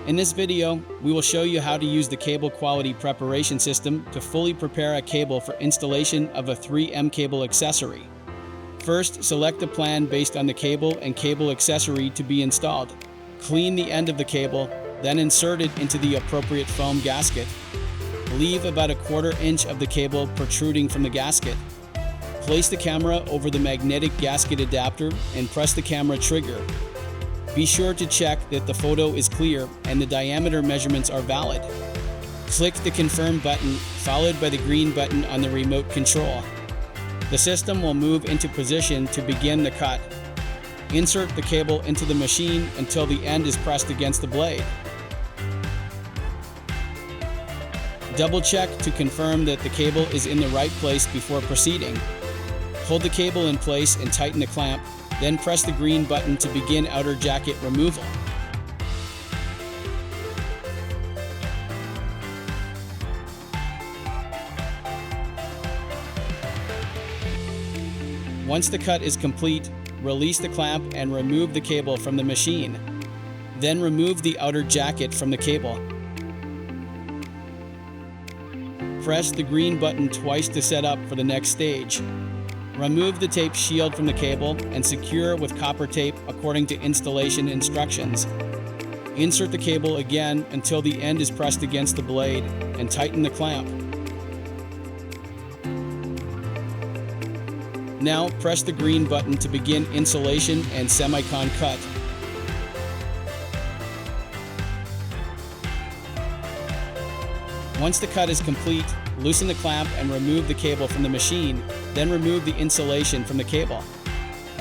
In this video, we will show you how to use the cable quality preparation system to fully prepare a cable for installation of a 3M cable accessory. First, select a plan based on the cable and cable accessory to be installed. Clean the end of the cable, then insert it into the appropriate foam gasket. Leave about a 1/4 inch of the cable protruding from the gasket. Place the camera over the magnetic gasket adapter and press the camera trigger. Be sure to check that the photo is clear and the diameter measurements are valid. Click the Confirm button, followed by the green button on the remote control. The system will move into position to begin the cut. Insert the cable into the machine until the end is pressed against the blade. Double check to confirm that the cable is in the right place before proceeding. Hold the cable in place and tighten the clamp, then press the green button to begin outer jacket removal. Once the cut is complete, release the clamp and remove the cable from the machine. Then remove the outer jacket from the cable. Press the green button twice to set up for the next stage. Remove the tape shield from the cable and secure with copper tape according to installation instructions. Insert the cable again until the end is pressed against the blade and tighten the clamp. Now press the green button to begin insulation and semicon cut. Once the cut is complete, loosen the clamp and remove the cable from the machine, then remove the insulation from the cable.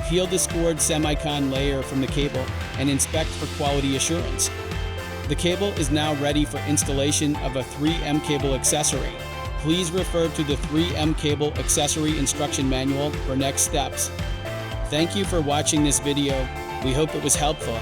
Peel the scored semicon layer from the cable and inspect for quality assurance. The cable is now ready for installation of a 3M cable accessory. Please refer to the 3M cable accessory instruction manual for next steps. Thank you for watching this video. We hope it was helpful.